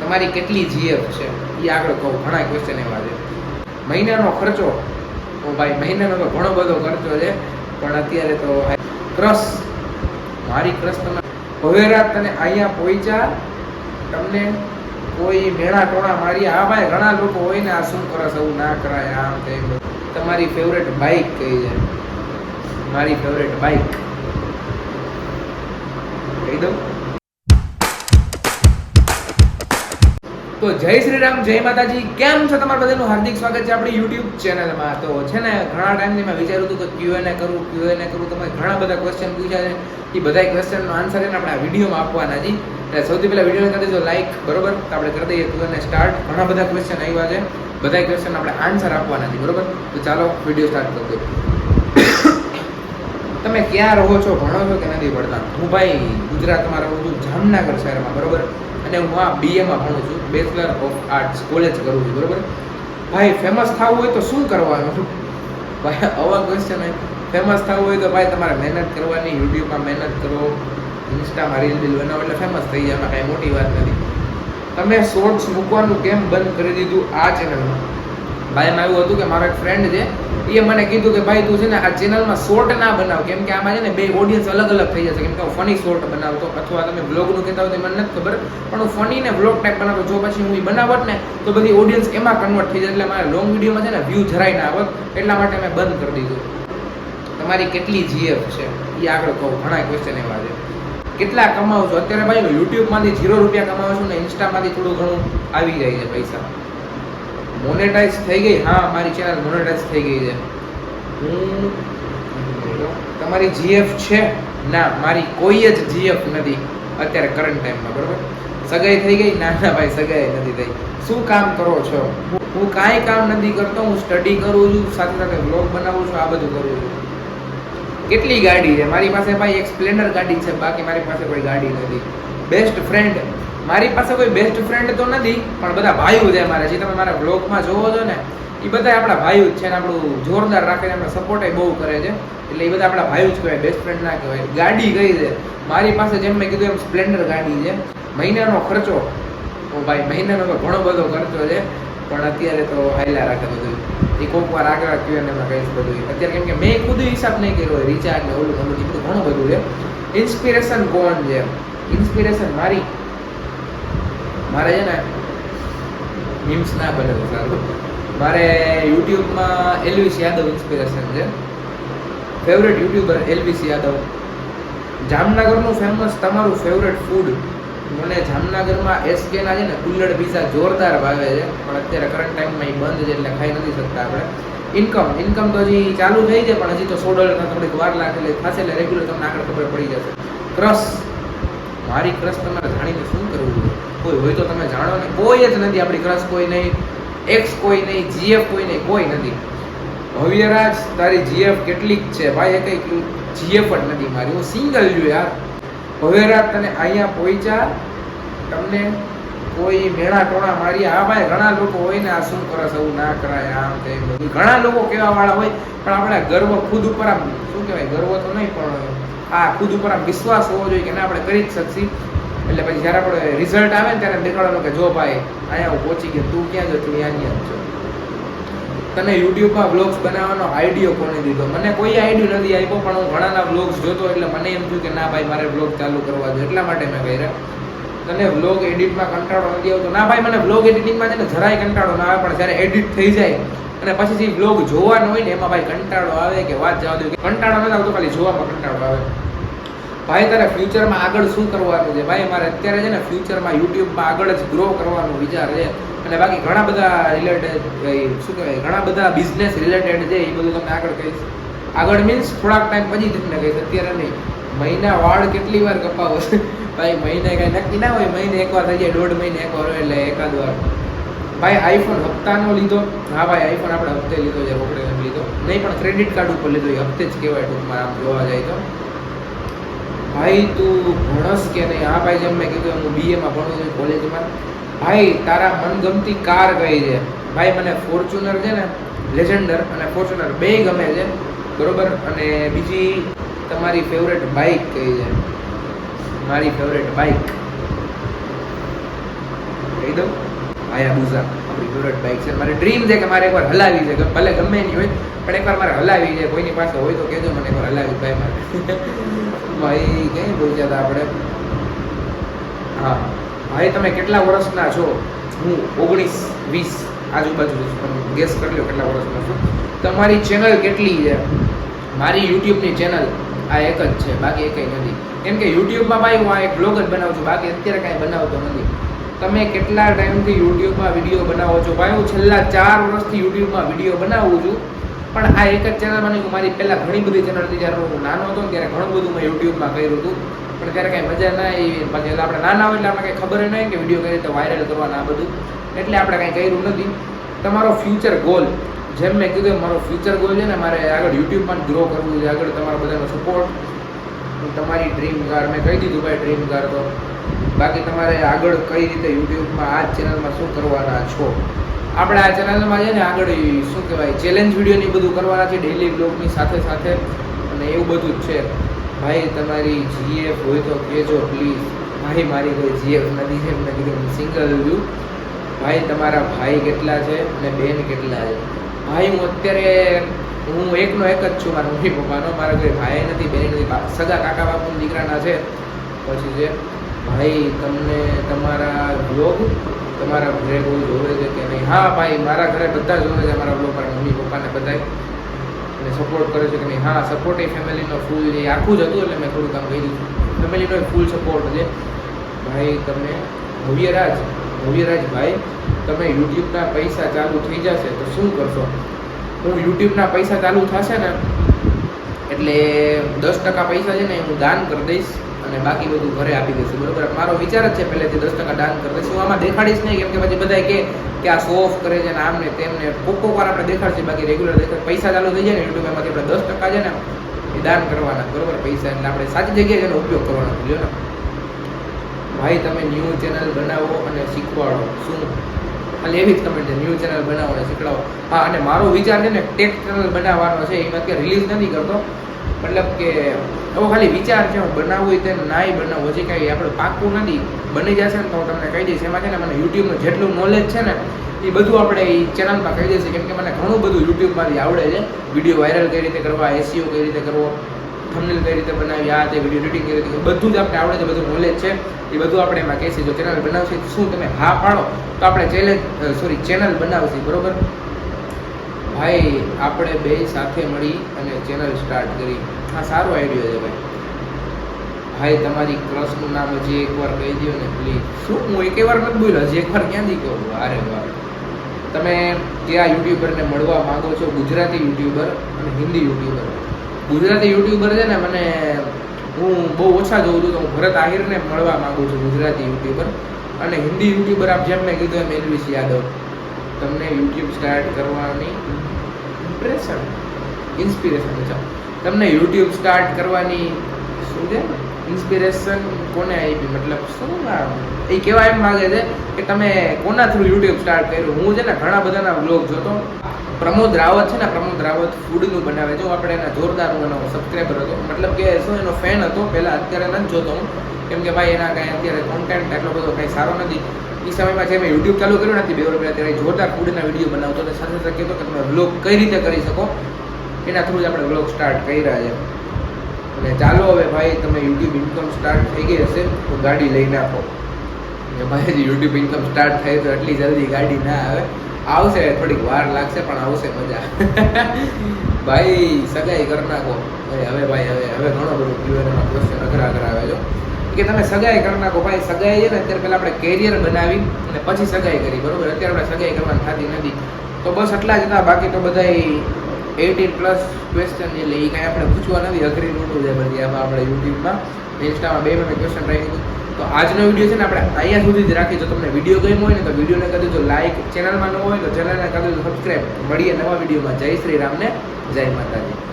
તમારી કેટલી જીએફ છે એ આગળ કહું. ઘણા ક્વેશ્ચન એવા છે. મહિનાનો ખર્ચો, તો ભાઈ મહિનાનો તો ઘણો બધો ખર્ચો છે, પણ અત્યારે તો ક્રશ, મારી ક્રશ તમે ભવેરા તને અહીંયા પહોંચ્યા, તમને કોઈ મેણા ટોણા મારી. હા ભાઈ, ઘણા લોકો હોય ને, આ શું કરસ, આવું ના કરાય, આમ તેમ. તમારી ફેવરેટ બાઇક કઈ છે? મારી ફેવરેટ બાઇક કહી દઉં તો જય શ્રી રામ, જય માતાજી. કેમ છો તમારા બધાનું હાર્દિક સ્વાગત છે આપણી YouTube ચેનલમાં. તો છે ને, ઘણા ટાઈમથી મેં વિચાર્યું હતું કે Q&A કરું. તમે ઘણા બધા ક્વેશ્ચન પૂછ્યા છે, એ બધા ક્વેશ્ચનનો આન્સર છે ને આપણે આ વિડીયોમાં આપવાના છે. એટલે સૌથી પહેલા વિડીયોને કરી દેજો લાઈક, બરોબર? તો આપણે કરી દઈએ Q&A સ્ટાર્ટ. ઘણા બધા ક્વેશ્ચન આવ્યા છે, બધા ક્વેશ્ચન આપણે આન્સર આપવાના છે, બરોબર? તો ચાલો વિડીયો સ્ટાર્ટ કરી દઈએ. તમે ક્યાં રહો છો, ભણો છો કે નથી ભણતા? હું ભાઈ ગુજરાતમાં રહું છું, જામનગર શહેરમાં, બરોબર? અને હું આ BA-માં ભણું છું, બેચલર ઓફ આર્ટ્સ કોલેજ કરું છું, બરોબર? ભાઈ ફેમસ થવું હોય તો શું કરવાનું? ભાઈ આવા ક્વેશ્ચન હોય. ફેમસ થવું હોય તો ભાઈ તમારે મહેનત કરવાની, યુટ્યુબમાં મહેનત કરો, ઇન્સ્ટામાં રીલ બનાવો એટલે ફેમસ થઈ જાય. એમાં કાંઈ મોટી વાત નથી. તમે શોર્ટ્સ મૂકવાનું કેમ બંધ કરી દીધું આ ચેનલમાં? ભાઈ એમાં એવું હતું કે મારો એક ફ્રેન્ડ છે, એ મને કીધું કે ભાઈ તું છે ને આ ચેનલમાં શોર્ટ ના બનાવ, કેમ કે આમાં છે ને બે ઓડિયન્સ અલગ અલગ થઈ જશે. કેમ કે હું ફની શોર્ટ બનાવતો, અથવા તમે બ્લોગનું કહેતા હોય તો મને નથી ખબર, પણ હું ફની ને બ્લોગ ટાઈપ બનાવતો. જો પછી હું એ બનાવત ને તો બધી ઓડિયન્સ એમાં કન્વર્ટ થઈ જાય, એટલે મારા લોંગ વિડીયોમાં છે ને વ્યૂ જરાય ના આવત, એટલા માટે મેં બંધ કરી દીધું. તમારી કેટલી જીએફ છે એ આગળ કહું. ઘણા ક્વેશ્ચન એવા છે. કેટલા કમાવો છો અત્યારે? ભાઈ યુટ્યુબમાંથી 0 રૂપિયા કમાવો છું ને ઇન્સ્ટામાંથી થોડું ઘણું આવી જાય છે પૈસા. મોનેટાઇઝ થઈ ગઈ? હા, મારી ચેનલ મોનેટાઇઝ થઈ ગઈ છે. તમારી જીએફ છે? ના, મારી કોઈ જ જીએફ નથી અત્યારે કરંટ ટાઈમમાં, બરોબર? સગાઈ થઈ ગઈ? ના ના ભાઈ, સગાઈ નથી થઈ. શું કામ કરો છો? હું કાંઈ કામ નથી કરતો, હું સ્ટડી કરું છું, સાથે સાથે વ્લોગ બનાવું છું, આ બધું કરું છું. કેટલી ગાડી છે? મારી પાસે ભાઈ એક સ્પ્લેન્ડર ગાડી છે, બાકી મારી પાસે કોઈ ગાડી નથી. Best friend? મારી પાસે કોઈ બેસ્ટ ફ્રેન્ડ તો નથી, પણ બધા ભાઈઓ છે મારા. જે તમે મારા બ્લોગમાં જોવો છો ને, એ બધા આપણા ભાઈઓ જ છે ને, આપણું જોરદાર રાખે છે, આપણે સપોર્ટ બહુ કરે છે, એટલે એ બધા આપણા ભાઈઓ જ કહેવાય, બેસ્ટ ફ્રેન્ડ ના કહેવાય. ગાડી કઈ છે? મારી પાસે જેમ મેં કીધું એમ સ્પ્લેન્ડર ગાડી છે. મહિનાનો ખર્ચો, તો ભાઈ મહિનાનો તો ઘણો બધો ખર્ચો છે, પણ અત્યારે તો હાઈલા રાખે બધું. એ કોઈક વાર આગળ Q&Aમાં કહીશ બધું. અત્યારે કેમ કે મેં ખુદ હિસાબ નહીં કર્યો, રિચાર્જ ને ઓલું ઘણું ઘણું બધું છે. ઇન્સ્પિરેશન કોણ છે? ઇન્સ્પિરેશન મારે છે ને, મીમ્સ ના બને તો સારું. મારે યુટ્યુબમાં એલ્વિસ યાદવ ઇન્સ્પિરેશન છે. Favourite YouTuber Elvish Yadav. જામનગરનું ફેમસ તમારું ફેવરેટ ફૂડ? મને જામનગરમાં SK ના છે ને કુલ્લડ પીઝા જોરદાર ભાવે છે, પણ અત્યારે કરંટ ટાઈમમાં એ બંધ છે એટલે ખાઈ નથી શકતા આપણે. ઇન્કમ તો હજી ચાલુ થઈ છે, પણ હજી તો $100 થોડીક વાર લાગે, એટલે થશે એટલે રેગ્યુલર તમને આગળ ખબર પડી જશે. ક્રશ, મારી ક્રશ તમારે જાણીને શું કરવું? કોઈ હોય તો તમે જાણો ને. કોઈ જ નથી આપણી ક્રશ, કોઈ નહીં. એક્સ કોઈ નહીં, જીએફ કોઈ નહીં, કોઈ નથી. ભવ્યરાજ, તારી જીએફ કેટલીક છે? ભાઈ એ કઈ જીએફ જ નથી મારી, હું સિંગલ છું યાર. ભવ્યરાજ તને અહીંયા પહોંચ્યા, તમને કોઈ મેણા ટોણા મારી. હા ભાઈ, ઘણા લોકો હોય ને, આ શું કરસ, આવું ના કરાય, આમ તેમ. ઘણા લોકો કહેવા વાળા હોય, પણ આપણે ગર્વ ખુદ ઉપર, આમ શું કહેવાય, ગર્વ તો નહીં પણ આ ખુદ ઉપર આમ વિશ્વાસ હોવો જોઈએ કે ના આપણે કરી જ શકશી. એટલે પછી જ્યારે આપણે રિઝલ્ટ આવે ને ત્યારે દેખાડવાનું કે જો ભાઈ અહીંયા હું પહોંચી ગયો, તું ક્યાં જો, તું અહીંયા જ છો. તને યુટ્યુબમાં વ્લોગ્સ બનાવવાનો આઈડિયો કોને દીધો? મને કોઈ આઈડિયો નથી આપ્યો, પણ હું ઘણાના વ્લોગ્સ જોતો એટલે મને એમ થયું કે ના ભાઈ મારે વ્લોગ ચાલુ કરવા જોઈએ, એટલા માટે મેં કર્યા. તને વ્લોગ એડિટમાં કંટાળો નથી આવતો? ના ભાઈ, મને વ્લોગ એડિટિંગમાં છે ને જરાય કંટાળો ના આવે, પણ જ્યારે એડિટ થઈ જાય અને પછી જે વ્લોગ જોવાનો હોય ને એમાં ભાઈ કંટાળો આવે કે વાત જવા દો. કંટાળો નથી આવતો, ખાલી જોવામાં કંટાળો આવે. ભાઈ તારે ફ્યુચરમાં આગળ શું કરવાનું છે? ભાઈ મારે અત્યારે છે ને ફ્યુચરમાં યુટ્યુબમાં આગળ જ ગ્રો કરવાનો વિચાર છે, અને બાકી ઘણા બધા રિલેટેડ શું કહેવાય, ઘણા બધા બિઝનેસ રિલેટેડ છે, એ બધું તમને આગળ કહીશ. આગળ મીન્સ થોડાક ટાઈમ પછી તમને કહીશ, અત્યારે નહીં. મહિના વાળ કેટલી વાર કપાવો? ભાઈ મહિને કાંઈ નક્કી ના હોય, મહિને એકવાર થઈ જાય, 1.5 મહિને એકવાર હોય, એટલે એકાદ વાર. ભાઈ આઈફોન હપ્તાનો લીધો? હા ભાઈ, આઈફોન આપણે હપ્તે લીધો છે, રોકડે નથી લીધો, નહીં પણ ક્રેડિટ કાર્ડ ઉપર લીધો, એ હપ્તે જ કહેવાય ટૂંકમાં આમ જોવા જાય તો. ભાઈ તું ભણસ કે નહીં? હા ભાઈ, જેમ મેં કીધું હું BA-માં ભણું છું કોલેજમાં. ભાઈ તારા મનગમતી કાર કઈ છે? ભાઈ મને ફોર્ચ્યુનર છે ને, લેજેન્ડર અને ફોર્ચ્યુનર બે ગમે છે, બરોબર? અને બીજી તમારી ફેવરેટ બાઇક કઈ છે? મારી ફેવરેટ બાઇક કહી દઉં, હાયાબુઝા આપણી ફેવરેટ બાઇક છે. મારી ડ્રીમ છે કે મારે એકવાર હલાવી છે, ભલે ગમે નહીં હોય પણ એકવાર મારે હલાવી છે. કોઈની પાસે હોય તો કહેજો મને એકવાર હલાવી ભાઈ મારે. ભાઈ ક્યાંય પહોંચ્યા હતા આપણે? હા ભાઈ, તમે કેટલા વર્ષના છો? હું 19-20 આજુબાજુ તમે ગેસ કરી લો કેટલા વર્ષના છો. તમારી ચેનલ કેટલી છે? મારી યુટ્યુબની ચેનલ આ એક જ છે, બાકી એકઈ નથી. કેમ કે યુટ્યુબમાં ભાઈ હું આ એક બ્લોગ જ બનાવું છું, બાકી અત્યારે કાંઈ બનાવતો નથી. તમે કેટલા ટાઈમથી યુટ્યુબમાં વિડીયો બનાવો છો? ભાઈ હું છેલ્લા 4 વર્ષથી યુટ્યુબમાં વિડીયો બનાવું છું, પણ આ એક જ ચેનલમાં નહીં. મારી પહેલાં ઘણી બધી ચેનલ હતી. જ્યારે હું નાનો હતો ને ત્યારે ઘણું બધું મેં યુટ્યુબમાં કર્યું હતું, પણ ત્યારે કાંઈ મજા ના આવી. પછી આપણે નાના હોય એટલે આપણે કંઈ ખબર નહીં કે વિડીયો કઈ રીતે વાયરલ કરવાના આ બધું, એટલે આપણે કાંઈ કર્યું નથી. તમારો ફ્યુચર ગોલ, જેમ મેં કીધું મારો ફ્યુચર ગોલ છે ને, મારે આગળ યુટ્યુબમાં ગ્રો કરવું છે. આગળ તમારા બધાનો સપોર્ટ, તમારી ડ્રીમ કાર મેં કહી દીધું ભાઈ, ડ્રીમ કાર તો. બાકી તમારે આગળ કઈ રીતે યુટ્યુબમાં આ ચેનલમાં શું કરવાના છો? આપણે આ ચેનલમાં છે ને આગળ શું કહેવાય, ચેલેન્જ વિડીયોની બધું કરવાના છે, ડેઇલી બ્લોગની સાથે સાથે, અને એવું બધું જ છે. ભાઈ તમારી જીએફ હોય તો કહેજો પ્લીઝ. ભાઈ મારી કોઈ જીએફ નથી છે, મેં કીધું સિંગલ છું. ભાઈ તમારા ભાઈ કેટલા છે અને બેન કેટલા છે? ભાઈ હું અત્યારે એકનો એક જ છું, મારા મમ્મી પપ્પાનો. મારા કોઈ ભાઈ નથી, બેન નથી. સગા કાકા બાપુના દીકરાના છે. પછી છે ભાઈ, તમને તમારા બ્લોગ તમારા ઘરે કોઈ જોવે છે કે નહીં? હા ભાઈ, મારા ઘરે બધા જોવે છે મારા બ્લોગ, મારા મમ્મી પપ્પાને બધાય, અને સપોર્ટ કરે છે કે નહીં? હા, સપોર્ટ એ ફેમિલીનો ફૂલ છે. આખું જ હતું એટલે મેં થોડું કામ કહી દીધું. ફેમિલીનો ફૂલ સપોર્ટ છે. ભાઈ તમે ભવ્યરાજ ભાઈ, તમે યુટ્યુબના પૈસા ચાલુ થઈ જશે તો શું કરશો? હું યુટ્યુબના પૈસા ચાલુ થશે ને એટલે 10% પૈસા છે ને હું દાન કરી દઈશ, અને બાકી બધું ઘરે આપી દઈશ. બરોબર, મારો વિચાર જ છે પહેલેથી 10% દાન કરી દઈશ. હું આમાં દેખાડીશ નહીં, કેમ કે પછી બધા કે આ શો ઓફ કરે છે ને આમ ને તેમ ને. કોક વાર આપણે દેખાડશે, બાકી રેગ્યુલર દેખાડ. પૈસા ચાલુ થઈ જાય ને યુટ્યુબ, એમાંથી આપણે 10% છે ને એ દાન કરવાના. બરોબર, પૈસા એટલે આપણે સાચી જગ્યાએ એનો ઉપયોગ કરવાનો છે ને. ભાઈ તમે ન્યૂ ચેનલ બનાવો અને શીખવાડો. શું? ખાલી એવી જ કમેન્ટ છે, ન્યૂ ચેનલ બનાવો અને શીખવાડો. હા, અને મારો વિચાર છે ને ટેક ચેનલ બનાવવાનો છે. એમાં અત્યારે રિલીઝ નથી કરતો, મતલબ કે એવો ખાલી વિચાર છે. હું બનાવવું હોય તેને નાય બનાવવું, હજી કાંઈ આપણે પાક્કું નથી. બની જશે ને તો હું તમને કહી દઈશ. એમાં છે ને મને યુટ્યુબનું જેટલું નોલેજ છે ને એ બધું આપણે એ ચેનલમાં કહી દઈશું. કેમ કે મને ઘણું બધું યુટ્યુબમાંથી આવડે છે. વિડીયો વાયરલ કઈ રીતે કરવા, SEO કઈ રીતે કરવો, થંબનેલ કઈ રીતે બનાવી, આ તે વિડીયો એડિટિંગ કઈ રીતે, બધું જ આપણે આવડે છે, બધું નોલેજ છે. એ બધું આપણે એમાં કહીશું. જો ચેનલ બનાવશે શું તમે હા પાડો તો આપણે ચેનલ બનાવશે. બરોબર ભાઈ, આપણે બે સાથે મળી અને ચેનલ સ્ટાર્ટ કરી. હા, સારો આઈડિયો છે ભાઈ. ભાઈ તમારી ક્રશનું નામ હજી એકવાર કહી દો ને પ્લીઝ. શું હું એકવાર નથી બોલ્યો, હજી એકવાર ક્યાંથી કહું? અરે વાહ. તમે કયા યુટ્યુબરને મળવા માંગો છો? ગુજરાતી યુટ્યુબર અને હિન્દી યુટ્યુબર. ગુજરાતી યુટ્યુબર છે ને મને હું બહુ ઓછા જોઉં છું, તો હું ભરત આહિરને મળવા માંગુ છું, ગુજરાતી યુટ્યુબર. અને હિન્દી યુટ્યુબર આપ જેમ મેં કીધું એમ એલવીસ યાદવ. તમને યુટ્યુબ સ્ટાર્ટ કરવાની ઇન્સ્પિરેશન છે. તમને યુટ્યુબ સ્ટાર્ટ કરવાની શું છે ઇન્સ્પિરેશન કોને આપી? મતલબ શું એ કહેવા એમ માગે છે કે તમે કોના થ્રુ યુટ્યુબ સ્ટાર્ટ કર્યું? હું છે ને ઘણા બધાના વ્લોગ જોતો. પ્રમોદ રાવત છે ને, પ્રમોદ રાવત ફૂડનું બનાવે છે. આપણે એના જોરદાર એનો સબસ્ક્રાઈબર હતો, મતલબ કે શું એનો ફેન હતો પહેલાં. અત્યારે નથી જોતો હું, કેમ કે ભાઈ એના કાંઈ અત્યારે કોન્ટેન્ટ એટલો બધો કાંઈ સારો નથી. એ સમયમાં જે મેં યુટ્યુબ ચાલુ કર્યું નથી 2 વર્ષ પહેલાં, ત્યારે જોરદાર ફૂડના વિડીયો બનાવતો, અને સાથે સાથે કહેતો કે તમે વ્લોગ કઈ રીતે કરી શકો, એના થ્રુ જ આપણે વ્લોગ સ્ટાર્ટ કર્યા છે. અને ચાલો હવે ભાઈ, તમે યુટ્યુબ ઇન્કમ સ્ટાર્ટ થઈ ગઈ હશે તો ગાડી લઈ નાખો. ભાઈ હજી યુટ્યુબ ઇન્કમ સ્ટાર્ટ થાય તો એટલી જલ્દી ગાડી ના આવે. આવશે, થોડીક વાર લાગશે પણ આવશે મજા. ભાઈ સગાઈ કરી નાખો. હવે ઘણો બધો ક્યુએનમાં ક્વેશ્ચન અઘરા આવે છે કે તમે સગાઈ કરી નાખો. ભાઈ સગાઈ છે ને અત્યારે પહેલાં આપણે કેરિયર બનાવી અને પછી સગાઈ કરી. બરોબર, અત્યારે આપણે સગાઈ કરવાની થતી નથી. તો બસ એટલા જ હતા. બાકી તો બધા 18+ ક્વેશ્ચન એટલે એ કાંઈ આપણે પૂછવા નથી. અઘરી નોટું છે બધી આમાં આપણે યુટ્યુબમાં, ઇન્સ્ટામાં 2 મેં ક્વેશ્ચન રાખી દીધું. તો આજનો વિડીયો છે ને આપણે અહીંયા સુધી જ રાખી. જો તમને વિડીયો ગમ્યો હોય ને તો વિડીયોને કરી દેજો લાઈક, ચેનલમાં ન હોય તો ચેનલને કરી દેજો સબસ્ક્રાઈબ. મળીએ નવા વિડીયોમાં. જય શ્રી રામને, જય માતાજી.